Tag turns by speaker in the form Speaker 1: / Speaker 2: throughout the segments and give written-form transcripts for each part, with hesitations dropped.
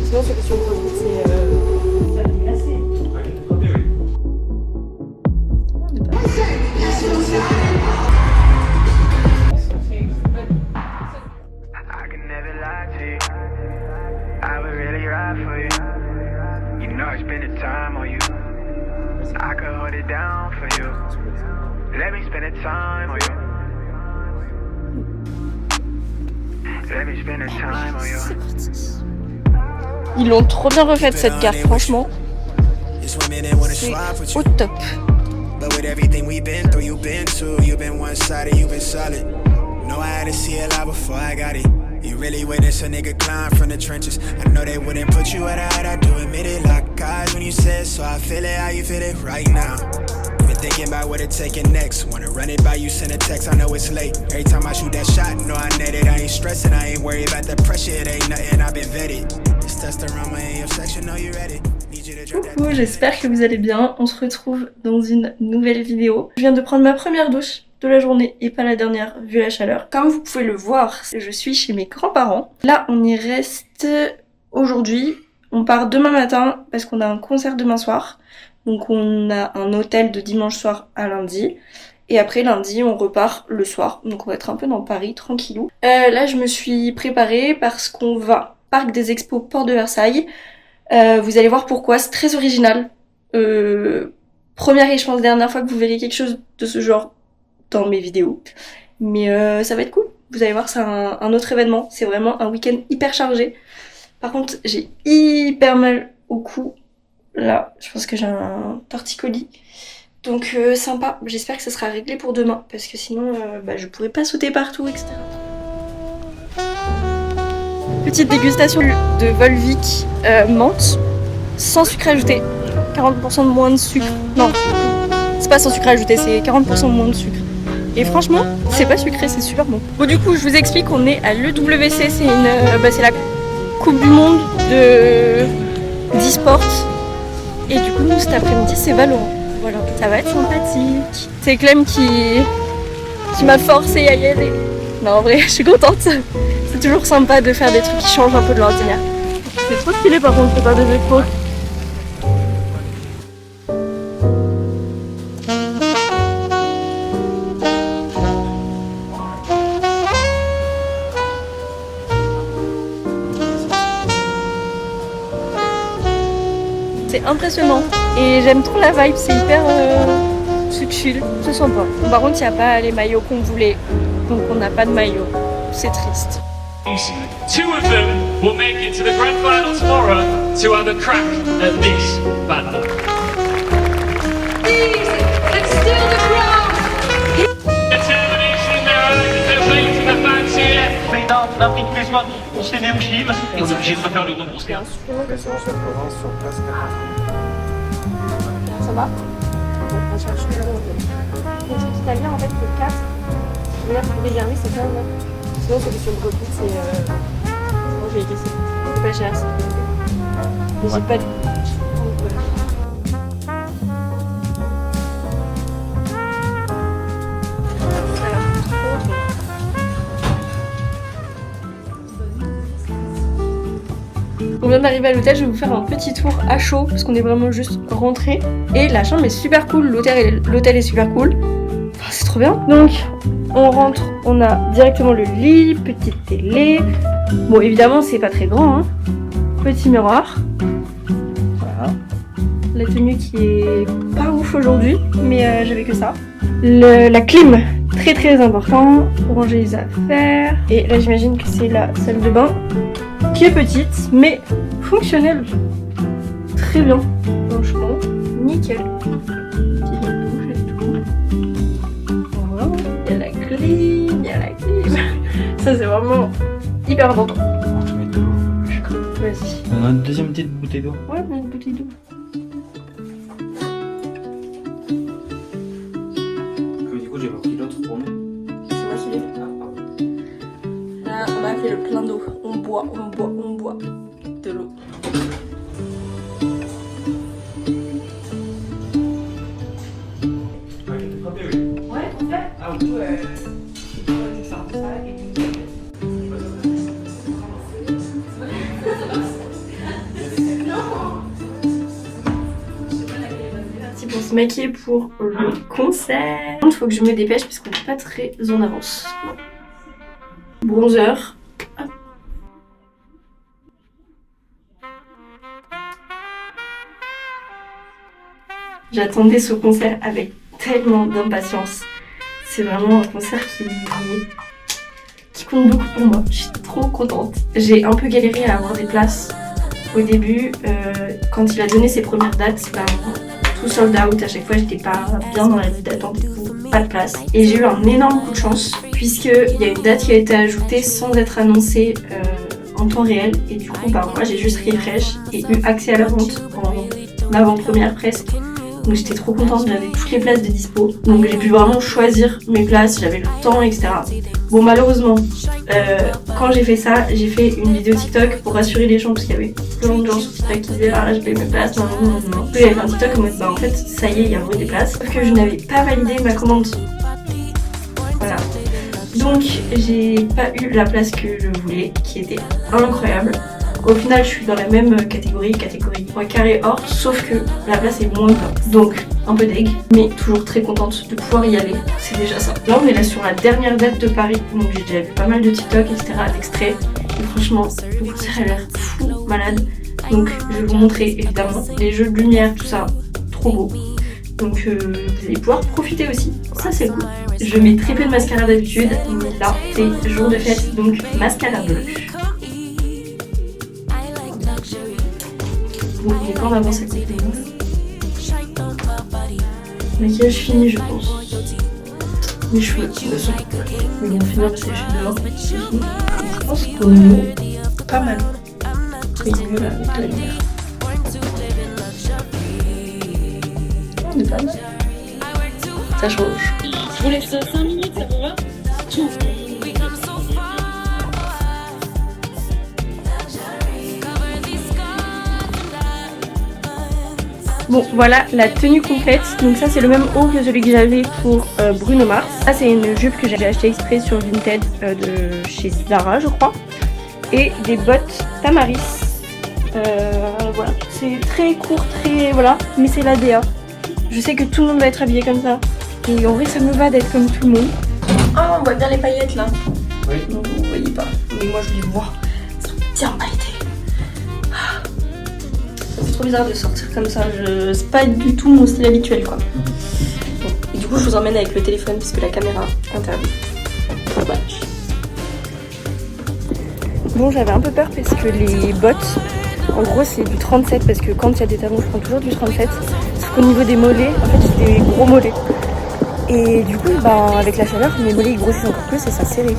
Speaker 1: Sinon, solution de repos, c'est
Speaker 2: I can never lie to you. I would really ride for you. You know I spend the time on you. I could hold it down for you. Let me spend the time on you. Let me spend the time on you.
Speaker 1: Ils l'ont trop bien refaite cette carte, franchement. C'est au top.
Speaker 2: But with everything we've been through, you've been too. You've been one-sided, you've been solid. No, I had to see it live before I got it. You really witness a nigga climb from the trenches. I know they wouldn't put you at a height, I do admit it. Like eyes when you said, so I feel it how you feel it right now. Been thinking about what to take it next. Wanna run it by you, send a text, I know it's late. Every time I shoot that shot, know I net it. I ain't stressing, I ain't worried about the pressure. It ain't nothing, I've been vetted. It's testosterone in your section, know you ready.
Speaker 1: Coucou, j'espère que vous allez bien. On se retrouve dans une nouvelle vidéo. Je viens de prendre ma première douche de la journée et pas la dernière vu la chaleur. Comme vous pouvez le voir, je suis chez mes grands-parents. Là, on y reste aujourd'hui. On part demain matin parce qu'on a un concert demain soir. Donc on a un hôtel de dimanche soir à lundi. Et après lundi, on repart le soir. Donc on va être un peu dans Paris, tranquillou. Là, je me suis préparée parce qu'on va Parc des Expos, Porte de Versailles. Vous allez voir pourquoi, c'est très original. Première et je pense dernière fois que vous verrez quelque chose de ce genre dans mes vidéos. Mais ça va être cool. Vous allez voir, c'est un autre événement. C'est vraiment un week-end hyper chargé. Par contre, j'ai hyper mal au cou. Là, je pense que j'ai un torticolis. Donc sympa. J'espère que ça sera réglé pour demain. Parce que sinon, je pourrais pas sauter partout, etc. Petite dégustation de Volvic menthe, sans sucre ajouté, 40% de moins de sucre. Non, c'est pas sans sucre ajouté, c'est 40% de moins de sucre. Et franchement, c'est pas sucré, c'est super bon. Bon, du coup, je vous explique, on est à l'EWC, c'est la Coupe du Monde d'e-sport. Et du coup, nous, cet après-midi, c'est Valorant. Voilà, ça va être sympathique. C'est Clem qui m'a forcé à y aller. Non, en vrai, je suis contente. C'est toujours sympa de faire des trucs qui changent un peu de l'ordinaire. C'est trop stylé par contre de faire des expos. C'est impressionnant et j'aime trop la vibe, c'est hyper c'est chill, c'est sympa. Par contre, il n'y a pas les maillots qu'on voulait, donc on n'a pas de maillot. C'est triste.
Speaker 3: Two of them will make it to the grand final tomorrow to have a crack at this battle.
Speaker 4: Please, and still the crowd.
Speaker 3: Determination in their eyes, they're playing to the fans here.
Speaker 5: On a pris plus soin de son énergie et on est obligé de refaire le nombre.
Speaker 1: Ça va? On cherche le truc italien en fait c'est 4. Là pour réserver c'est 15. Sinon solution de repos c'est moi j'ai essayé. C'est pas cher ça. Mais j'ai pas de. On vient d'arriver à l'hôtel, je vais vous faire un petit tour à chaud parce qu'on est vraiment juste rentré. Et la chambre est super cool, l'hôtel est super cool. Enfin, c'est trop bien. Donc on rentre, on a directement le lit, petite télé. Bon évidemment c'est pas très grand, hein. Petit miroir. Voilà. La tenue qui est pas ouf aujourd'hui, mais j'avais que ça. La clim, très très important pour ranger les affaires. Et là j'imagine que c'est la salle de bain qui est petite mais fonctionnelle très bien, franchement nickel. Petite douche et tout. Voilà. Il y a la clim, ça c'est vraiment hyper important.
Speaker 6: On va mettre de l'eau.
Speaker 1: Vas-y.
Speaker 6: On a une deuxième petite bouteille d'eau.
Speaker 1: Ouais, une bouteille d'eau.
Speaker 6: Du coup j'ai pas pris l'autre pour nous.
Speaker 1: C'est moi qui l'ai fait. Là on a fait le plein d'eau. On boit de l'eau. Ouais, on fait. Ah oui. maquillée pour le concert. Il faut que je me dépêche parce qu'on n'est pas très en avance. Bronzer. Hop. J'attendais ce concert avec tellement d'impatience. C'est vraiment un concert qui compte beaucoup pour moi. Je suis trop contente. J'ai un peu galéré à avoir des places au début. Quand il a donné ses premières dates, tout sold out. À chaque fois, j'étais pas bien dans la liste d'attente, pas de place. Et j'ai eu un énorme coup de chance puisqu'il y a une date qui a été ajoutée sans être annoncée en temps réel. Et du coup, moi j'ai juste refresh et eu accès à la vente en avant-première presque. Donc j'étais trop contente, j'avais toutes les places de dispo. Donc j'ai pu vraiment choisir mes places, j'avais le temps, etc. Bon, malheureusement, quand j'ai fait ça, j'ai fait une vidéo TikTok pour rassurer les gens parce qu'il y avait plein de gens sur TikTok qui disaient ah j'ai payé mes places, non. J'avais fait un TikTok en mode en fait ça y est, il y a des places. Sauf que je n'avais pas validé ma commande. Voilà. Donc j'ai pas eu la place que je voulais, qui était incroyable. Au final, je suis dans la même catégorie 3 carré or, sauf que la place est moins bien. Donc, un peu deg, mais toujours très contente de pouvoir y aller. C'est déjà ça. Là, on est là sur la dernière date de Paris, donc j'ai déjà vu pas mal de TikTok, etc., d'extraits. Et franchement, le concert a l'air fou, malade. Donc, je vais vous montrer évidemment les jeux de lumière, tout ça, trop beau. Donc, vous allez pouvoir profiter aussi. Ça, c'est cool. Je mets très peu de mascara d'habitude, mais là, c'est jour de fête, donc mascara bleu. Bon, il est pas en avance à côté de moi. Maquillage fini, je pense. Mes cheveux, de sont. Mais bon, finir parce que je suis dehors. Je pense qu'au mieux, pas mal. Et mieux là avec la lumière. On est pas mal. Ça change.
Speaker 4: Je vous laisse 5 minutes, ça vous va?
Speaker 1: Bon, voilà la tenue complète. Donc ça c'est le même haut que celui que j'avais pour Bruno Mars. Ça c'est une jupe que j'avais achetée exprès sur Vinted de chez Zara je crois. Et des bottes Tamaris. Voilà, c'est très court, très voilà, mais c'est la DA. Je sais que tout le monde va être habillé comme ça. Et en vrai ça me va d'être comme tout le monde. Ah, on voit bien les paillettes là.
Speaker 6: Oui.
Speaker 1: Non, vous voyez pas. Mais moi je les vois. Elles sont bien pailletées. C'est trop bizarre de sortir comme ça, c'est pas du tout mon style habituel quoi. Bon. Et du coup je vous emmène avec le téléphone parce que la caméra interdit. Voilà. Bon, j'avais un peu peur parce que les bottes, en gros c'est du 37 parce que quand il y a des talons je prends toujours du 37. Sauf qu'au niveau des mollets, en fait j'ai des gros mollets. Et du coup avec la chaleur mes mollets ils grossissent encore plus et ça serrait.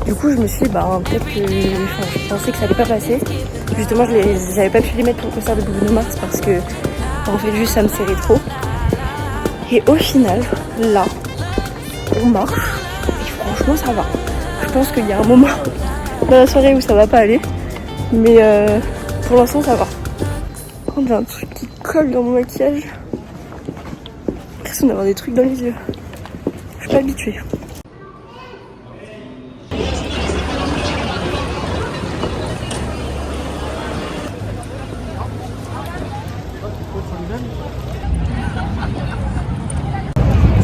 Speaker 1: Du coup je me suis dit peut-être que je pensais que ça allait pas passer. Justement j'avais pas pu les mettre pour le concert de Bruno Mars parce que en fait juste ça me serrait trop. Et au final là on marche et franchement ça va. Je pense qu'il y a un moment dans la soirée où ça va pas aller. Mais pour l'instant ça va. Quand j'ai un truc qui colle dans mon maquillage, j'ai l'impression d'avoir des trucs dans les yeux. Je suis pas habituée.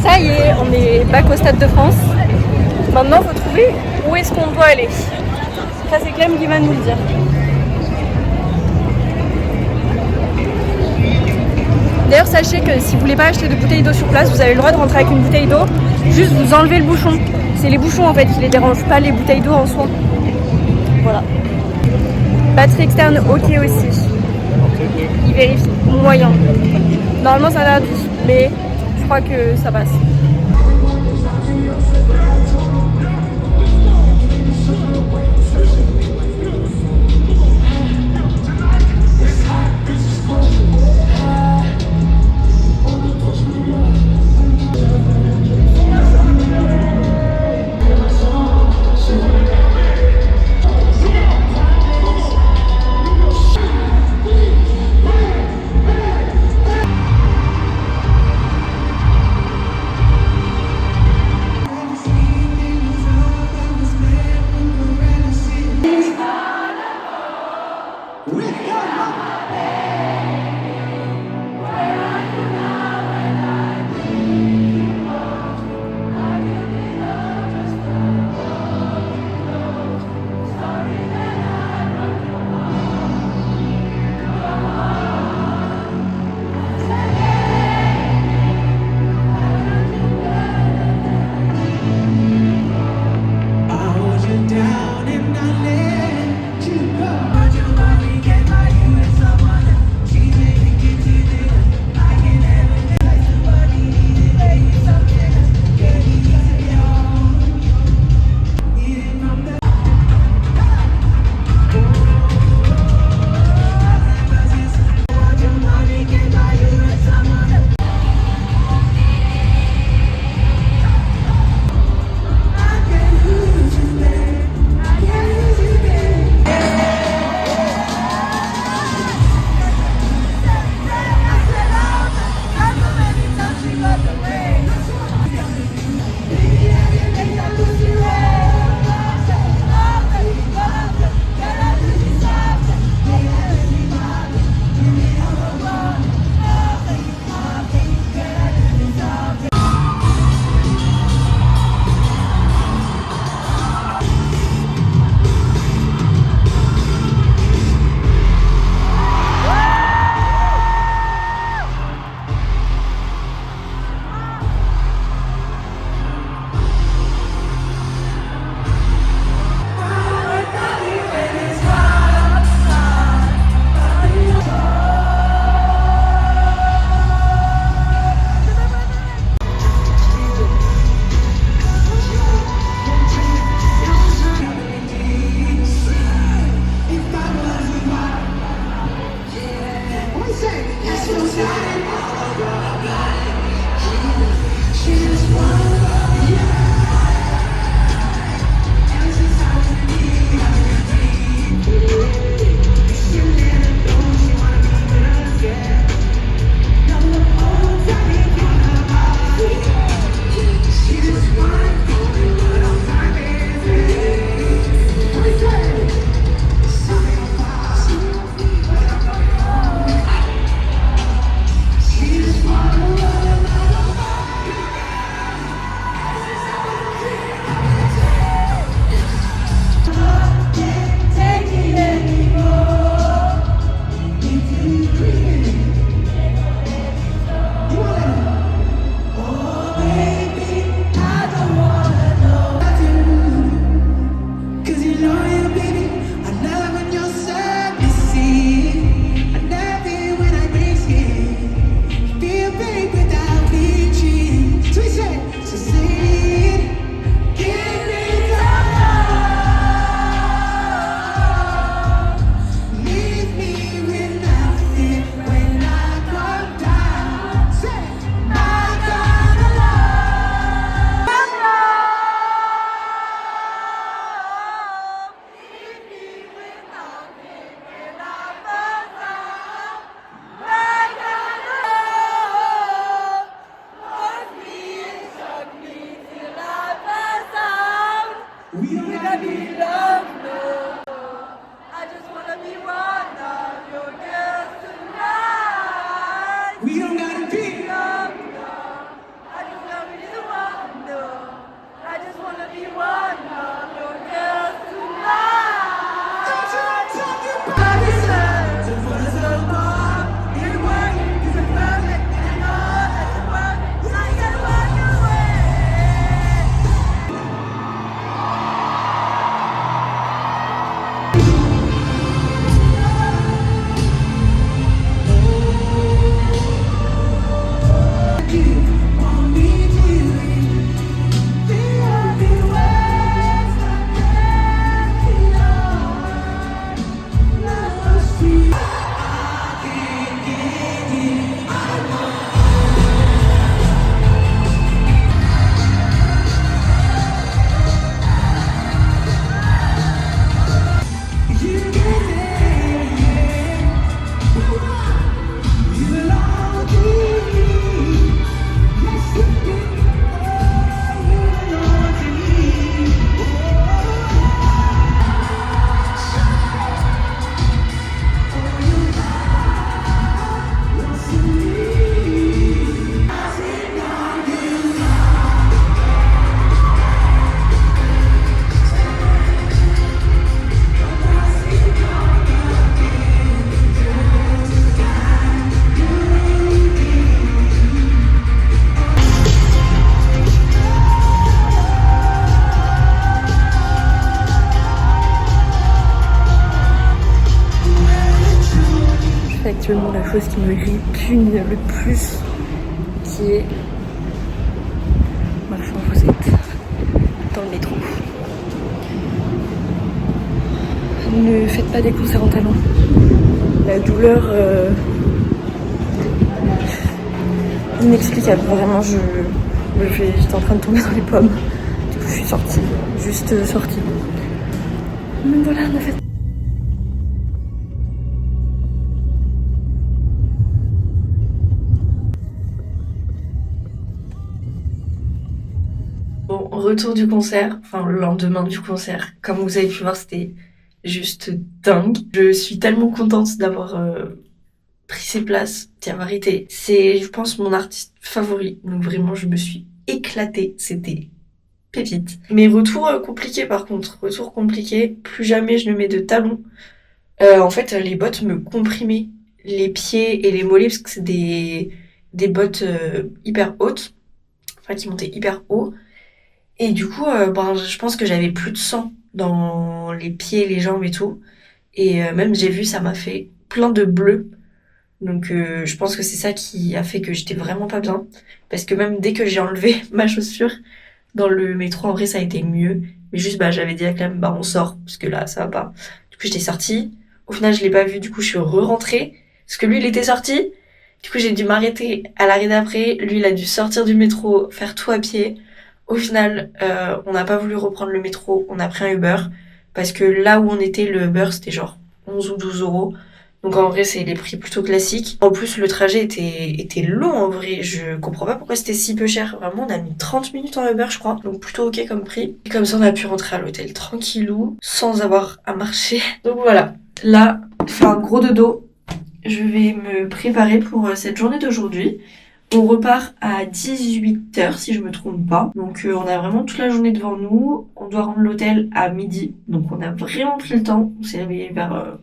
Speaker 1: Ça y est, on est back au Stade de France. Maintenant, il faut trouver où est-ce qu'on doit aller. Ça, c'est Clem qui va nous le dire. D'ailleurs, sachez que si vous voulez pas acheter de bouteille d'eau sur place, vous avez le droit de rentrer avec une bouteille d'eau. Juste, vous enlevez le bouchon. C'est les bouchons en fait qui les dérangent, pas les bouteilles d'eau en soi. Voilà. Batterie externe, ok aussi. Il vérifie. Moyen. Normalement, ça a l'air douce, mais je crois que ça passe. Actuellement la chose qui me répugne le plus, qui est marcher en chaussette dans le métro. Ne faites pas des concerts en talons. La douleur inexplicable, vraiment j'étais en train de tomber dans les pommes. Du coup je suis sortie, juste sortie. Mais voilà, ne faites. Bon, retour du concert, enfin le lendemain du concert, comme vous avez pu voir, c'était juste dingue. Je suis tellement contente d'avoir pris ses places, d'y avoir été. C'est, je pense, mon artiste favori, donc vraiment je me suis éclatée, c'était pépite. Mais retour compliqué par contre, retour compliqué, plus jamais je ne mets de talons. En fait, les bottes me comprimaient les pieds et les mollets parce que c'est des bottes hyper hautes, enfin qui montaient hyper haut. Et du coup, je pense que j'avais plus de sang dans les pieds, les jambes et tout. Et même, j'ai vu, ça m'a fait plein de bleus. Donc, je pense que c'est ça qui a fait que j'étais vraiment pas bien. Parce que même dès que j'ai enlevé ma chaussure dans le métro, en vrai, ça a été mieux. Mais juste, j'avais dit à Clem, on sort, parce que là, ça va pas. Du coup, j'étais sortie. Au final, je l'ai pas vu, du coup, je suis re-rentrée. Parce que lui, il était sorti. Du coup, j'ai dû m'arrêter à l'arrêt d'après. Lui, il a dû sortir du métro, faire tout à pied. Au final, on n'a pas voulu reprendre le métro, on a pris un Uber, parce que là où on était, le Uber, c'était genre 11 ou 12 euros. Donc en vrai, c'est les prix plutôt classiques. En plus, le trajet était long en vrai. Je comprends pas pourquoi c'était si peu cher. Vraiment, on a mis 30 minutes en Uber, je crois. Donc plutôt ok comme prix. Et comme ça, on a pu rentrer à l'hôtel tranquillou, sans avoir à marcher. Donc voilà. Là, je fais un gros dodo. Je vais me préparer pour cette journée d'aujourd'hui. On repart à 18h si je me trompe pas. Donc on a vraiment toute la journée devant nous. On doit rendre l'hôtel à midi. Donc on a vraiment pris le temps. On s'est réveillé vers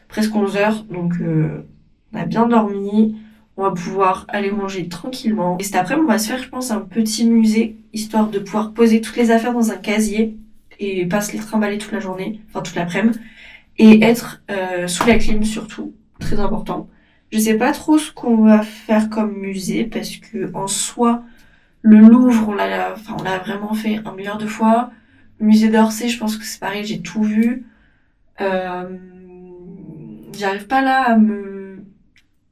Speaker 1: presque 11h. Donc on a bien dormi. On va pouvoir aller manger tranquillement. Et cet après-midi, on va se faire, je pense, un petit musée, histoire de pouvoir poser toutes les affaires dans un casier et pas se les trimballer toute la journée, enfin toute l'après-midi, et être sous la clim surtout, très important. Je sais pas trop ce qu'on va faire comme musée parce que en soi, le Louvre, on l'a vraiment fait 1 milliard de fois. Le musée d'Orsay, je pense que c'est pareil, j'ai tout vu. J'arrive pas là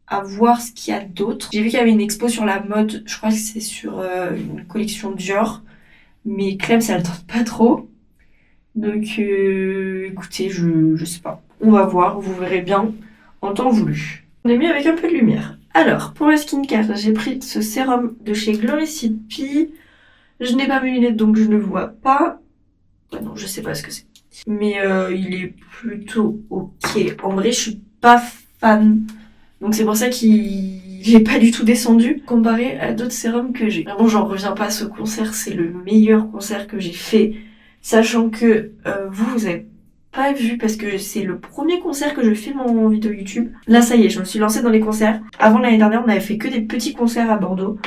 Speaker 1: à voir ce qu'il y a d'autre. J'ai vu qu'il y avait une expo sur la mode, je crois que c'est sur une collection Dior, mais Clem ça le tente pas trop. Donc écoutez, je sais pas. On va voir, vous verrez bien en temps voulu. On est mis avec un peu de lumière. Alors, pour la skincare, j'ai pris ce sérum de chez Gloricity. Je n'ai pas mes lunettes donc je ne vois pas. Ah non, je sais pas ce que c'est. Mais il est plutôt ok. En vrai, je suis pas fan. Donc c'est pour ça qu'il est pas du tout descendu comparé à d'autres sérums que j'ai. Vraiment, j'en reviens pas à ce concert. C'est le meilleur concert que j'ai fait. Sachant que vous avez pas vu parce que c'est le premier concert que je filme en vidéo YouTube. Là, ça y est, je me suis lancée dans les concerts. Avant l'année dernière, on avait fait que des petits concerts à Bordeaux.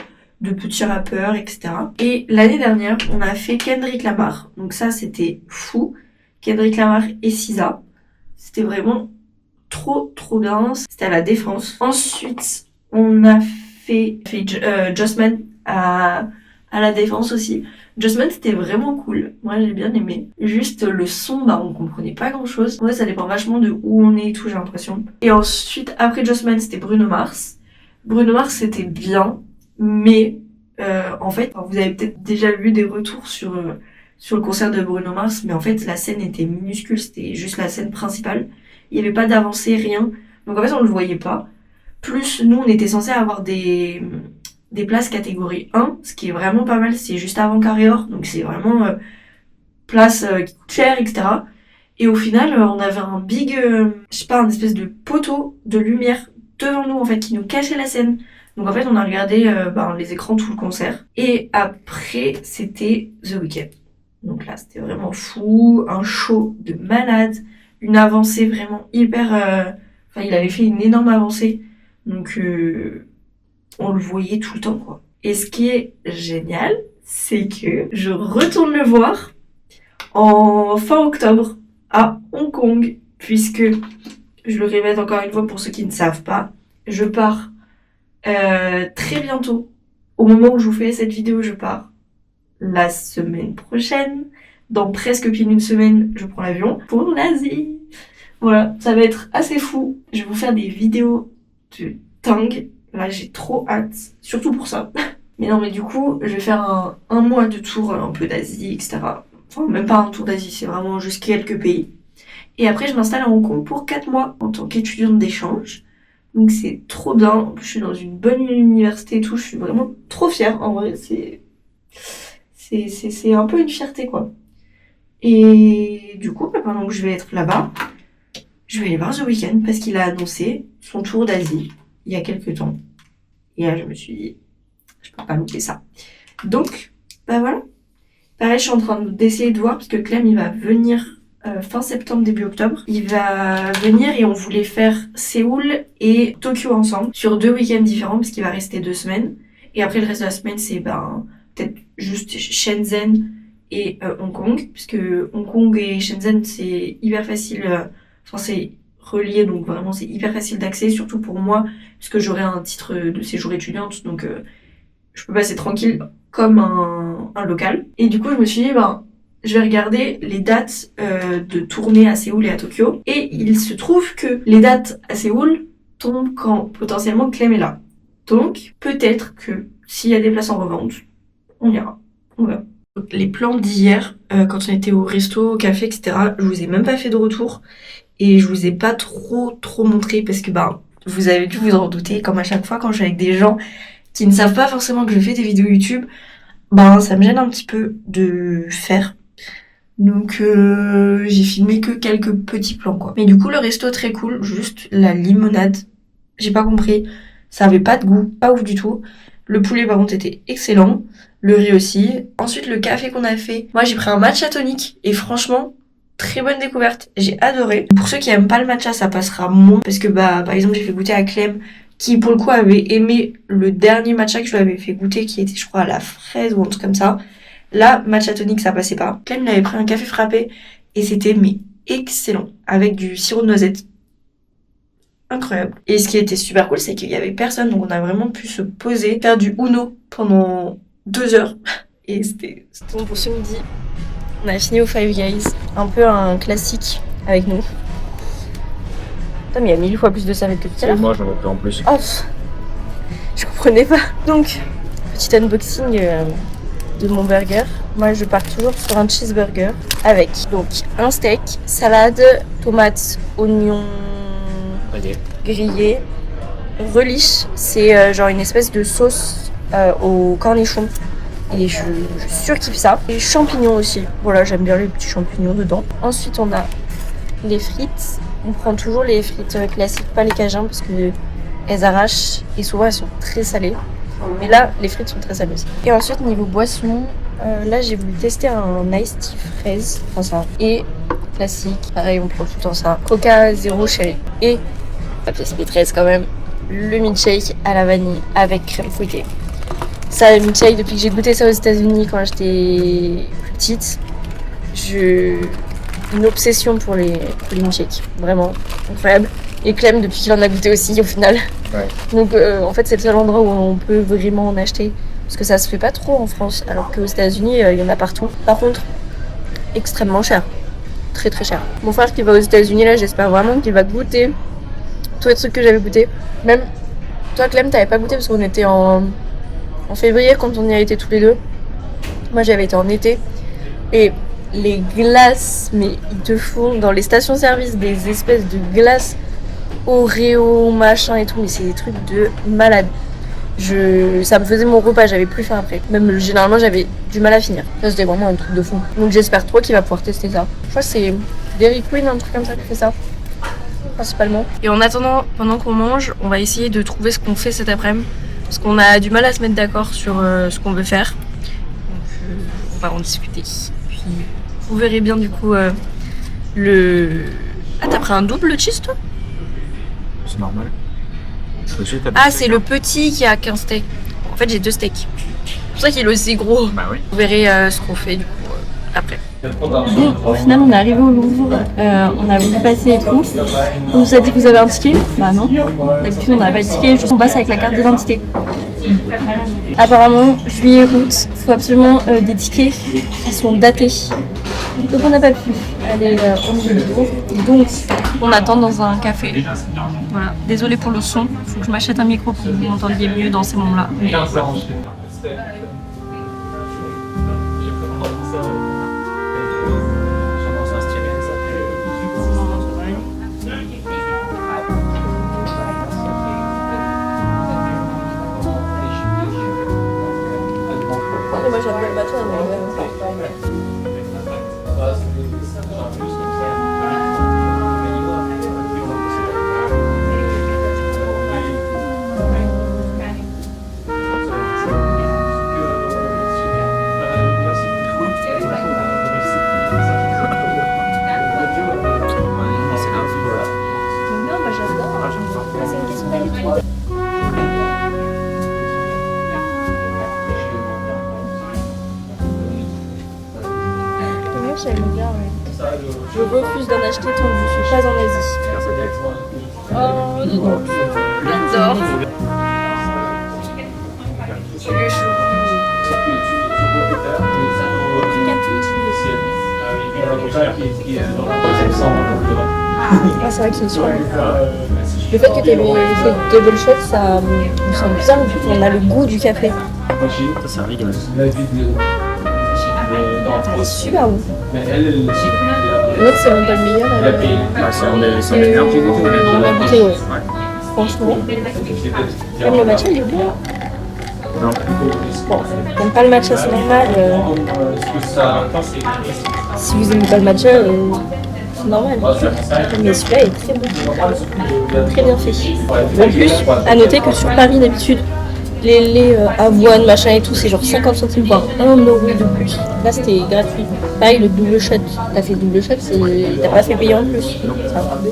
Speaker 1: De petits rappeurs, etc. Et l'année dernière, on a fait Kendrick Lamar. Donc ça, c'était fou. Kendrick Lamar et SZA. C'était vraiment trop bien. C'était à la Défense. Ensuite, on a fait Jossman à la Défense aussi. Jossman, c'était vraiment cool. Moi, j'ai bien aimé. Juste le son, on comprenait pas grand chose. Ouais, ça dépend vachement de où on est et tout, j'ai l'impression. Et ensuite, après Jossman, c'était Bruno Mars. Bruno Mars, c'était bien. Mais en fait, vous avez peut-être déjà vu des retours sur le concert de Bruno Mars, mais en fait la scène était minuscule, c'était juste la scène principale. Il n'y avait pas d'avancée, rien. Donc en fait on le voyait pas. Plus nous on était censés avoir des places catégorie 1, ce qui est vraiment pas mal, c'est juste avant Carré-Or, donc c'est vraiment place qui coûte cher, etc. Et au final on avait un big, un espèce de poteau de lumière devant nous en fait qui nous cachait la scène. Donc en fait on a regardé les écrans tout le concert. Et après c'était The Weeknd. Donc là c'était vraiment fou, un show de malade, une avancée vraiment hyper... il avait fait une énorme avancée. Donc on le voyait tout le temps quoi. Et ce qui est génial, c'est que je retourne le voir en fin octobre à Hong Kong. Puisque, je le répète encore une fois pour ceux qui ne savent pas, je pars très bientôt. Au moment où je vous fais cette vidéo, je pars la semaine prochaine. Dans presque pile une semaine, je prends l'avion pour l'Asie. Voilà, ça va être assez fou. Je vais vous faire des vidéos de dingue. Là, j'ai trop hâte, surtout pour ça. Mais non, mais du coup, je vais faire un mois de tour un peu d'Asie, etc. Enfin, même pas un tour d'Asie, c'est vraiment juste quelques pays. Et après, je m'installe à Hong Kong pour 4 mois en tant qu'étudiante d'échange. Donc c'est trop bien, en plus je suis dans une bonne université et tout, je suis vraiment trop fière, en vrai c'est un peu une fierté quoi. Et du coup, pendant que je vais être là-bas, je vais aller voir The Weeknd parce qu'il a annoncé son tour d'Asie il y a quelques temps. Et là je me suis dit, je peux pas louper ça. Donc, voilà. Pareil, je suis en train d'essayer de voir parce que Clem il va venir fin septembre, début octobre. Il va venir et on voulait faire Séoul et Tokyo ensemble sur 2 week-ends différents parce qu'il va rester 2 semaines. Et après le reste de la semaine c'est peut-être juste Shenzhen et Hong Kong. Puisque Hong Kong et Shenzhen c'est hyper facile, c'est relié donc vraiment c'est hyper facile d'accès. Surtout pour moi puisque j'aurai un titre de séjour étudiante donc je peux passer tranquille comme un local. Et du coup je me suis dit je vais regarder les dates de tournée à Séoul et à Tokyo. Et il se trouve que les dates à Séoul tombent quand potentiellement Clem est là. Donc, peut-être que s'il y a des places en revente, on ira. On verra. Les plans d'hier, quand on était au resto, au café, etc., je vous ai même pas fait de retour. Et je vous ai pas trop montré parce que vous avez dû vous en douter, comme à chaque fois quand je suis avec des gens qui ne savent pas forcément que je fais des vidéos YouTube, ça me gêne un petit peu de faire. Donc j'ai filmé que quelques petits plans quoi. Mais du coup le resto très cool, juste la limonade, j'ai pas compris, ça avait pas de goût, pas ouf du tout. Le poulet par contre était excellent, le riz aussi. Ensuite le café qu'on a fait, moi j'ai pris un matcha tonique et franchement très bonne découverte, j'ai adoré. Pour ceux qui aiment pas le matcha ça passera moins parce que par exemple j'ai fait goûter à Clem qui pour le coup avait aimé le dernier matcha que je lui avais fait goûter qui était je crois à la fraise ou un truc comme ça. Là, matcha tonic, ça passait pas. Clem, il avait pris un café frappé et c'était mais excellent avec du sirop de noisette. Incroyable. Et ce qui était super cool, c'est qu'il y avait personne, donc on a vraiment pu se poser, faire du Uno pendant 2 heures. Et c'était bon pour ce midi. On a fini au Five Guys, un peu un classique avec nous. Putain, mais il y a 1000 fois plus de savette que tout à l'heure.
Speaker 6: Moi, j'en ai pris en plus.
Speaker 1: Oh, je comprenais pas. Donc, petit unboxing de mon burger. Moi, je pars toujours sur un cheeseburger avec donc un steak, salade, tomates, oignons grillés, relish. C'est genre une espèce de sauce au cornichon. Et je surkiffe ça. Et champignons aussi. Voilà, j'aime bien les petits champignons dedans. Ensuite, on a les frites. On prend toujours les frites classiques, pas les cajuns, parce que elles arrachent et souvent elles sont très salées. Mais là, les frites sont très salées aussi. Et ensuite, niveau boisson, là j'ai voulu tester un iced tea fraise, enfin ça. Et classique, pareil, on prend tout le temps ça. Coca zéro cherry. Et la pièce maîtresse quand même, le milkshake à la vanille avec crème fouettée. Ça, le milkshake, depuis que j'ai goûté ça aux États-Unis quand j'étais plus petite, une obsession pour les milkshakes, vraiment incroyable. Et Clem, depuis qu'il en a goûté aussi au final.
Speaker 6: Ouais.
Speaker 1: Donc en fait c'est le seul endroit où on peut vraiment en acheter, parce que ça se fait pas trop en France, alors qu'aux États-Unis il y en a partout. Par contre, extrêmement cher, très très cher. Mon frère qui va aux États-Unis là, j'espère vraiment qu'il va goûter tous les trucs que j'avais goûté. Même toi Clem, t'avais pas goûté parce qu'on était en février quand on y a été tous les deux. Moi j'avais été en été et les glaces, mais ils te font dans les stations-service des espèces de glaces Oreo, machin et tout, mais c'est des trucs de malade. Ça me faisait mon repas, j'avais plus faim après. Même généralement j'avais du mal à finir. Ça c'était vraiment un truc de fou. Donc j'espère trop qu'il va pouvoir tester ça. Je crois que c'est Dairy Queen, un truc comme ça qui fait ça. Principalement. Et en attendant, pendant qu'on mange, on va essayer de trouver ce qu'on fait cet après-midi. Parce qu'on a du mal à se mettre d'accord sur ce qu'on veut faire. Donc on va en discuter. Puis vous verrez bien du coup le... Ah, t'as pris un double cheese toi?
Speaker 6: C'est normal.
Speaker 1: Ah, c'est le petit qui a qu'un steak. En fait, j'ai 2 steaks. C'est pour ça qu'il est aussi gros.
Speaker 6: Bah oui.
Speaker 1: Vous verrez ce qu'on fait du coup après. Bon, au final, on est arrivé au Louvre. On a voulu passer et tout. On nous a dit que vous avez un ticket. Bah non. D'habitude, on n'a pas de ticket. Juste on passe avec la carte d'identité. Apparemment, juillet, août, il faut absolument des tickets qui sont datés. Donc on n'a pas pu aller au milieu du Louvre. Donc on attend dans un café. Voilà. Désolée pour le son. Il faut que je m'achète un micro pour que vous m'entendiez mieux dans ces moments-là. Moi j'aime bien le bateau, c'est une question d'habitude. J'aime bien, ouais. Je refuse d'en acheter tant que je suis pas en Asie. Oh, j'adore. C'est le chou. Ah, c'est vrai que c'est super. Le fait que tu aies fait double shot, ça me semble bizarre, vu qu'on a le goût du café.
Speaker 6: Ça rigole.
Speaker 1: C'est super bon. L'autre c'est même pas le meilleur.
Speaker 6: C'est l'énergie que
Speaker 1: on a goûté, ouais. Franchement. Même le matcha il est bon.
Speaker 6: Non.
Speaker 1: Bon, t'aimes pas le matcha, c'est normal. Si vous aimez pas le matcha, c'est normal. Mais celui-là est très bon. Très bien fait. En plus, à noter que sur Paris d'habitude, les laits avoine, machin et tout, c'est genre 50 centimes voire 1 euro de plus. Là c'était gratuit. Pareil, le double shot. T'as fait double shot, t'as pas fait payer en plus. C'est un peu.